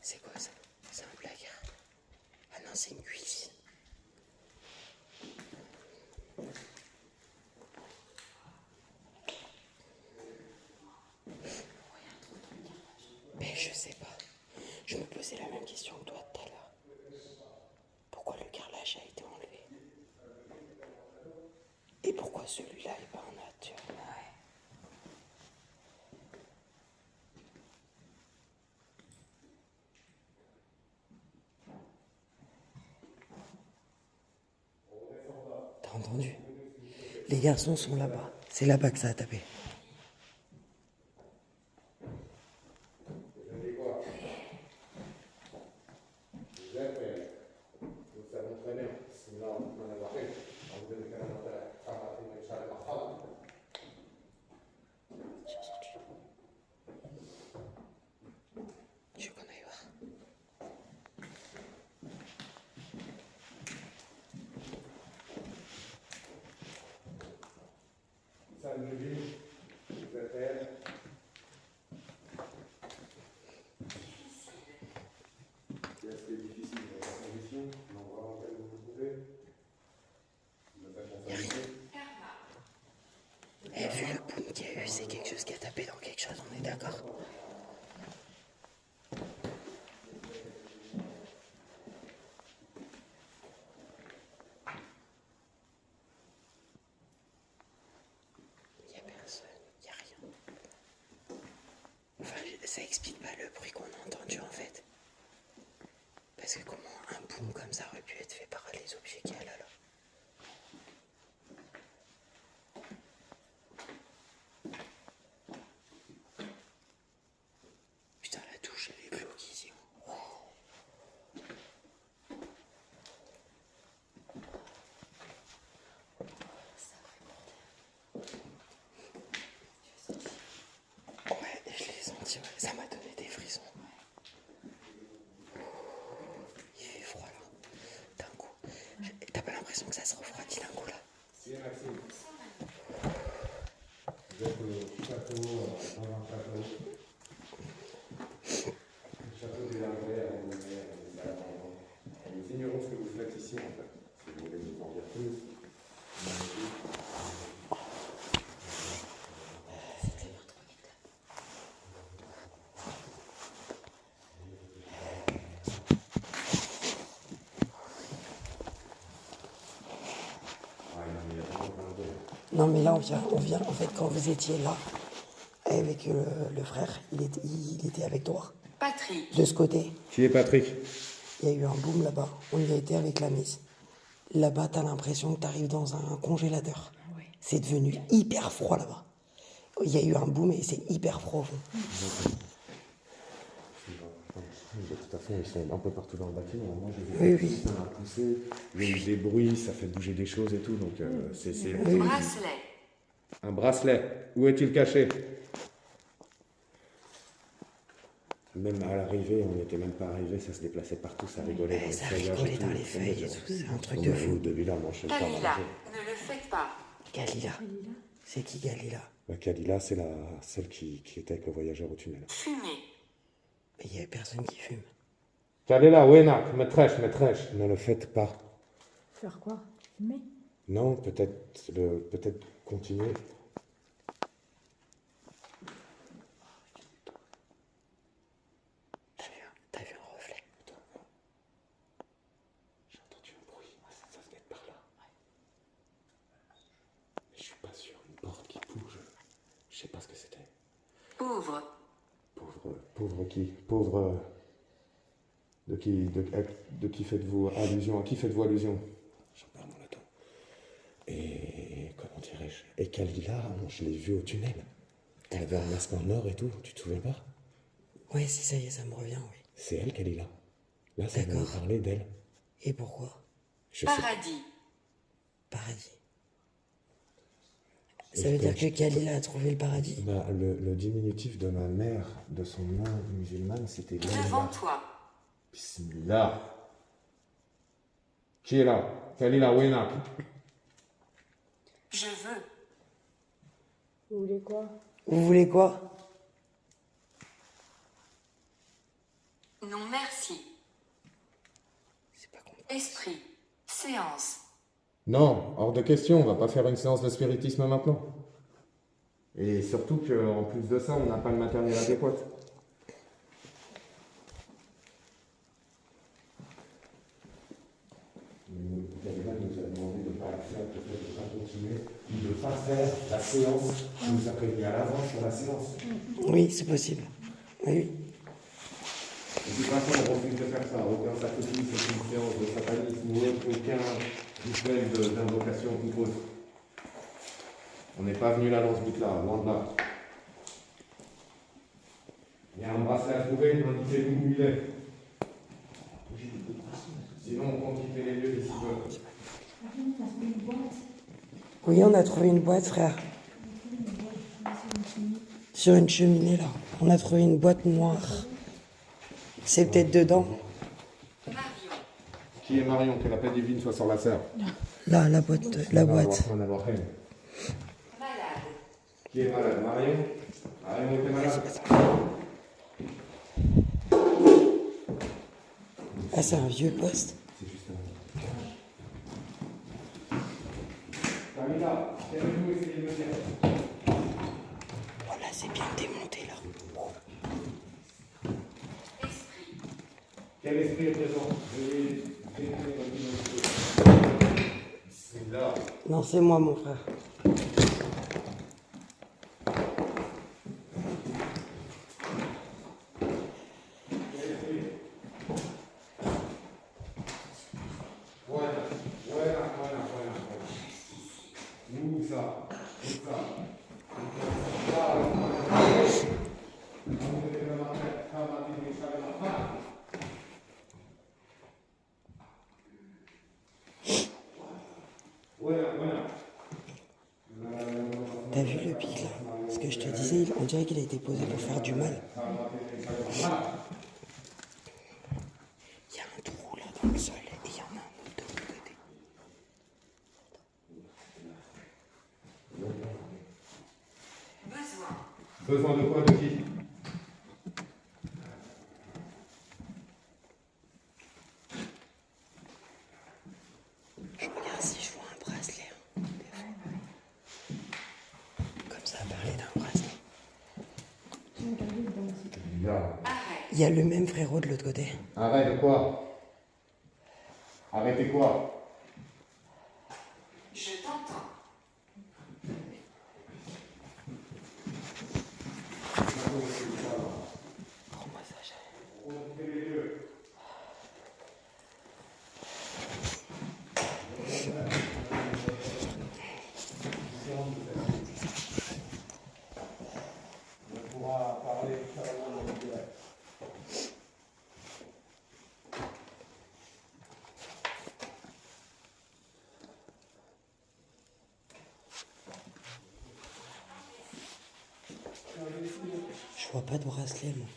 C'est quoi ça? C'est un placard. Ah non, c'est une cuisine. Mais je sais pas. Je me posais la même question que toi tout à l'heure. Pourquoi le carrelage a été enlevé? Et pourquoi celui-là est pas en nature? Ouais. T'as entendu? Les garçons sont là-bas. C'est là-bas que ça a tapé. Tu veux qu'on aille voir? Et vu le boom qu'il y a eu, c'est quelque chose qui a tapé dans quelque chose, on est d'accord? Il n'y a personne, il n'y a rien. Enfin, ça explique pas le bruit qu'on a entendu en fait. Parce que comment un boom comme ça aurait pu être fait par les objets qu'il y a là? Putain, la douche, elle est glauque ici. Ouais, je l'ai senti, ouais. Ça m'a donné des frissons. Il fait froid là, d'un coup. T'as pas l'impression que ça se refroidit d'un coup là? Si, Maxime. Vous êtes au château, dans un château. Le château des Larvets, à nous ignorons ce que vous faites ici en fait. Si vous voulez nous en dire plus. Non mais là on vient, en fait quand vous étiez là, avec le frère, il était avec toi. Patrick. De ce côté, Qui est Patrick? il y a eu un boom là-bas, on y a été avec la mise. Là-bas, t'as l'impression que t'arrives dans un congélateur. Ouais. C'est devenu hyper froid là-bas. Il y a eu un boom et c'est hyper profond. De toute façon, ils sont un peu partout dans le bâtiment. Moi, Oui, oui. Ça m'a poussé, il y a eu des bruits, ça fait bouger des choses et tout. Donc, c'est Bracelet. Un bracelet. Où est-il caché? Même à l'arrivée, on n'était même pas arrivé, ça se déplaçait partout, ça rigolait dans les Ça feuillages rigolait et tout. dans les feuilles et tout, c'est un truc de On fou. de Villa, moi, je sais pas. Kalila. Ne le faites pas. Galila. C'est qui Galila? La Kalila, c'est celle qui était avec le voyageur au tunnel. Fumer. Mais il y a personne qui fume. Kalila, Wenak, maîtresse. Ne le faites pas. Faire quoi? Mais Non, peut-être continuer. T'as vu un reflet? J'ai entendu un bruit, ça venait de par là. Mais je suis pas sûr, une porte qui bouge. Je sais pas ce que c'était. Pauvre. Pauvre qui? Pauvre. De qui faites-vous allusion? À qui faites-vous allusion? J'en perds mon latin. Et comment dirais-je? Et Kalila, je l'ai vue au tunnel. Elle avait un masque en or et tout, tu te souviens pas? Ouais, si ça y est, ça me revient, oui. C'est elle, Kalila. Là, ça vient me D'accord. parler d'elle. Et pourquoi? Je sais pas. Paradis. Paradis. Ça veut dire que Kalila a trouvé le paradis. Bah, le diminutif de ma mère, de son nom musulman, c'était Devant Kalila. toi. Bismillah. Qui est là? Kalila, Wena. Je veux. Vous voulez quoi? Vous voulez quoi? Non merci. C'est pas compris. Esprit. Séance. Non, hors de question, on va pas faire une séance de spiritisme maintenant. Et surtout qu'en plus de ça, on n'a pas le matériel adéquat. Kalila nous a demandé de ne pas faire, de ne pas continuer, de ne pas faire la séance. Il nous a prévenu à l'avance pour la séance. Oui, c'est possible. Oui, oui. De toute façon, on refuse de faire ça. Aucun sacrifice, aucune séance de satanisme ou aucun rituel d'invocation ou autre. On n'est pas venu là dans ce but-là, loin de là. Il y a un bracelet à trouver, indiquez-nous où il est. Sinon, on compte quitter les lieux d'ici peu. Oui, on a trouvé une boîte, frère. Sur une cheminée, là. On a trouvé une boîte noire. C'est peut-être dedans. Marion. Qui est Marion? Que la paix divine soit sur la serre. Là, la boîte. La boîte. Malade. Qui est malade? Marion? Marion était malade? Ah, c'est un vieux poste. C'est juste un. Camilla, qu'avez-vous essayé de me dire? Oh là, c'est bien démonté, là. Esprit. Quel esprit est présent? C'est là. Non, c'est moi, mon frère. Où ça? T'as vu le pic, là? Ce que je te disais, on dirait qu'il a été posé pour faire du mal. Il y a un trou, là, dans le sol, et il y en a un autre de l'autre côté. Besoin. Besoin de quoi? De qui? Je regarde si je vois un bracelet. Hein, des fois. Comme ça, parler d'un bracelet. Arrête. Il y a le même frérot de l'autre côté. Arrête de quoi? Arrêtez quoi? Je t'entends. Prends-moi ça, chérie. On pourra parler carrément en direct. Je vois pas de bracelet, moi.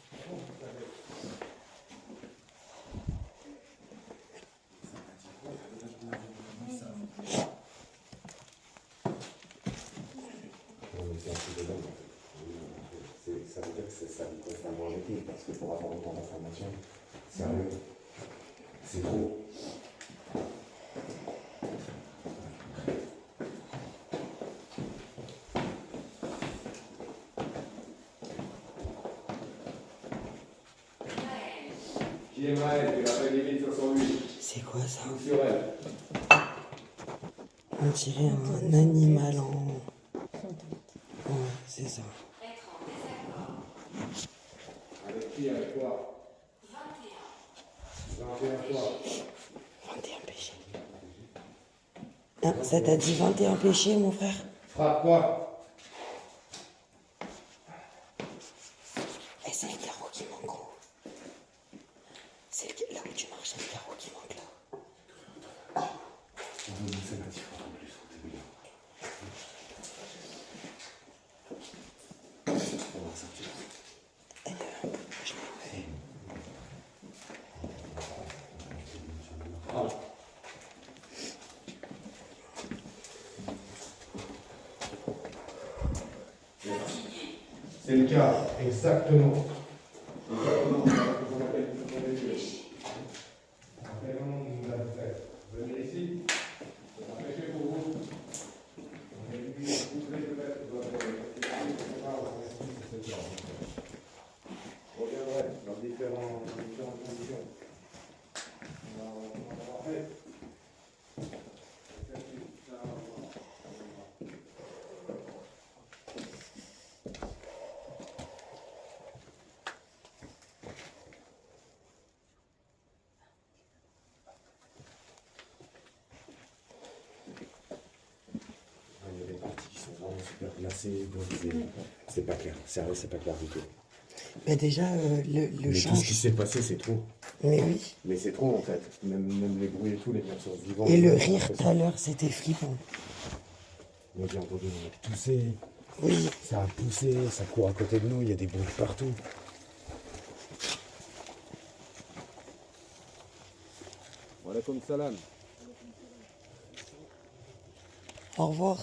Ça veut dire que ça vous constamment arrêté, parce que pour avoir autant d'informations, sérieux, c'est trop. Qui est Maël? Que la paix divine soit sur lui. C'est quoi ça? Ou sur elle. On dirait un animal en... Ouais, c'est ça. Être en désaccord. Qui avec quoi 21 quoi 21 péchés. Hein, ça t'a dit 21 péchés, mon frère? Frappe quoi Eh, c'est les carreaux qui manquent, gros. C'est là où tu marches, c'est les carreaux qui manquent, là. C'est le cas, exactement. Venez ici. C'est un péché pour vous. On est venu couvrir peut-être votre reviendrai dans différentes conditions. On va en avoir fait. Il y a des parties qui sont vraiment super glacées, donc c'est pas clair. Sérieux, c'est pas clair du tout. Bah déjà, le Mais tout ce change. qui s'est passé, c'est trop. Mais oui. Mais c'est trop en fait. Même les bruits et tout, les personnes vivantes. Et le rire tout à l'heure, c'était flippant. Moi j'ai entendu un mec tousser. Oui. Ça a poussé, ça court à côté de nous, il y a des bruits partout. Voilà comme salam. Au revoir.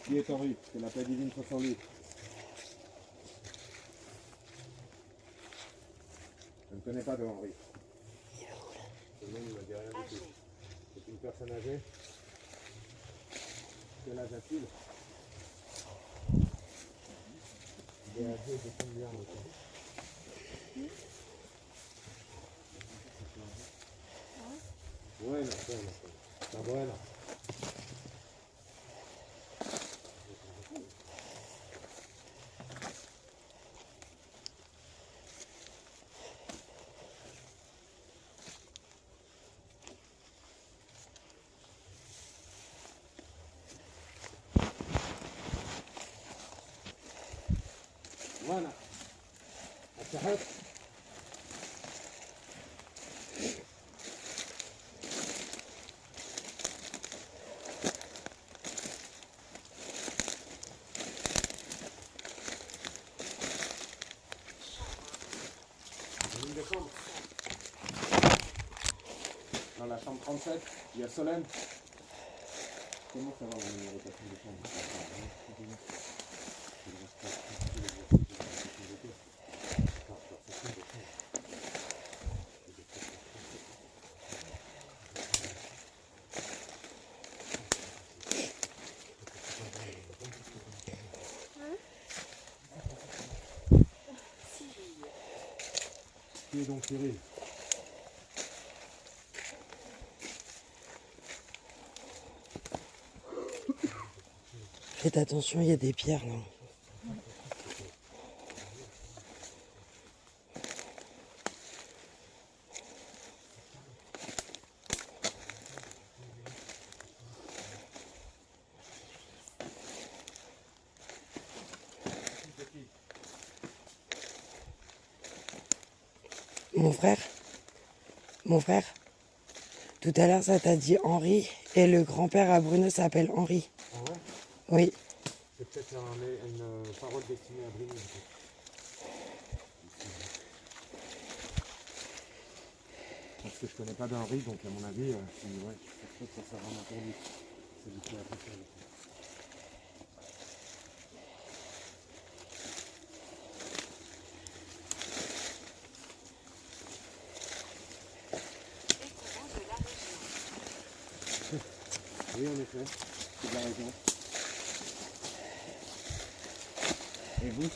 Qui est Henri? C'est la paix divine soit sur lui. Je ne connais pas de Henri. Le nom ne m'a dit rien du tout. C'est une personne âgée. Quel âge a-t-il? Il est âgé de combien maintenant? Bueno, está bueno. Voilà. Atahak. Dans la chambre 37, il y a Solène. Comment ça va la numérotation des chambres? Qui est donc Cyril? Faites attention, il y a des pierres là. Mon frère, tout à l'heure ça t'a dit Henri et le grand-père à Bruno s'appelle Henri. Ah ouais? Oui. C'est peut-être une parole destinée à Bruno. Parce que je connais pas d'Henri, donc à mon avis, ouais, je pense que ça sert vraiment pour lui. C'est du coup après ça. Oui, en effet, c'est de la raison. Et vous?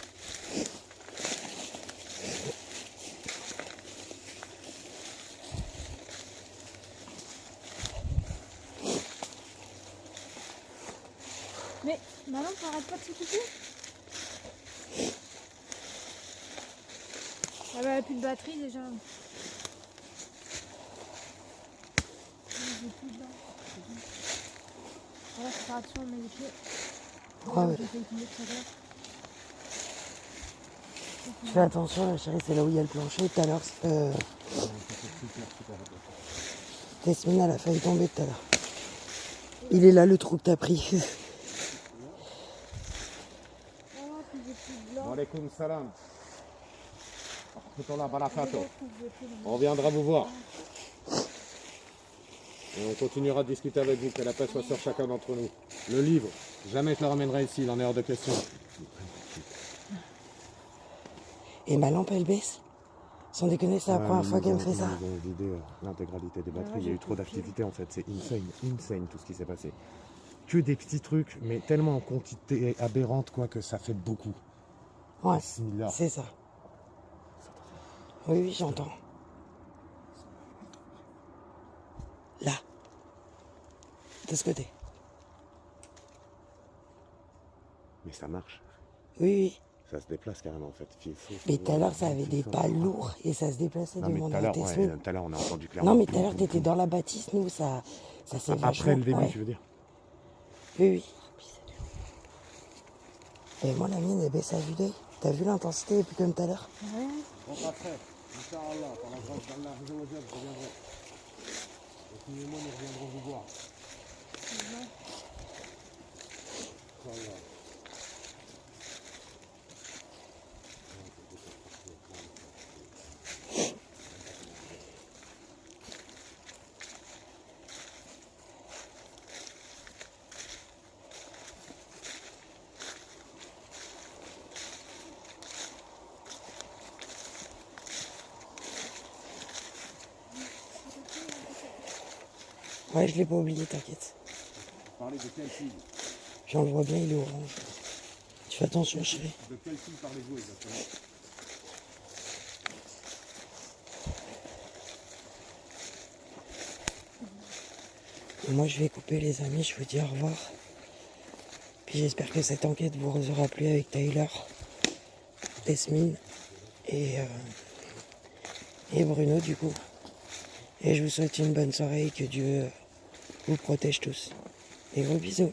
Mais Manon, t'arrêtes pas de s'occuper. Ah bah, elle a plus de batterie déjà. J'ai plus dedans. Voilà, faut faire attention à mes pieds. Ah ouais. J'ai failli tomber tout à l'heure. Fais attention, la chérie, c'est là où il y a le plancher. Tout à l'heure, Tesmine, elle a failli tomber tout à l'heure. Il est là le trou que t'as pris. Ah non, puis j'ai plus de blanc. Wa alaykoum salam. Rahmatullah barakatuh. J'ai plus de On reviendra vous voir. Et on continuera de discuter avec vous, que la paix soit sur chacun d'entre nous. Le livre, jamais je le ramènerai ici, il en est hors de question. Et ma lampe, elle baisse. Sans déconner, c'est la première fois qu'elle me fait ça. Ils ont vidé l'intégralité des batteries. Il y a eu trop d'activité en fait. C'est insane tout ce qui s'est passé. Que des petits trucs, mais tellement en quantité aberrante quoi que ça fait beaucoup. Ouais, 6 000 c'est ça. Oui, oui, j'entends. Là. De ce côté. Mais ça marche. Oui, oui. Ça se déplace carrément en fait. Mais tout à l'heure, ça avait des pas lourds et ça se déplaçait Non mais devant tout à la l'heure, Tesmine. tout à l'heure on a entendu clairement. Non, mais tout à l'heure, t'étais dans la bâtisse, nous, ça s'est vachement... Après le début, ouais. tu veux dire. Oui, oui. Et moi, la mienne, elle baisse à vue d'œil. T'as vu l'intensité, et puis comme tout à l'heure. Ouais. On passerait, Inch'Allah, par la grâce d'Allah, je reviendrai. Et tous les mois, nous reviendrons vous voir. Inch'Allah. Ouais, je l'ai pas oublié, t'inquiète. Vous parlez de quelle fille? J'en le vois bien, il est orange. Tu fais attention, chérie. De quelle fille parlez-vous exactement? Moi, je vais couper, les amis. Je vous dis au revoir. Puis j'espère que cette enquête vous aura plu avec Tyler, Tesmine et Bruno, du coup. Et je vous souhaite une bonne soirée et que Dieu vous protège tous. Des gros bisous.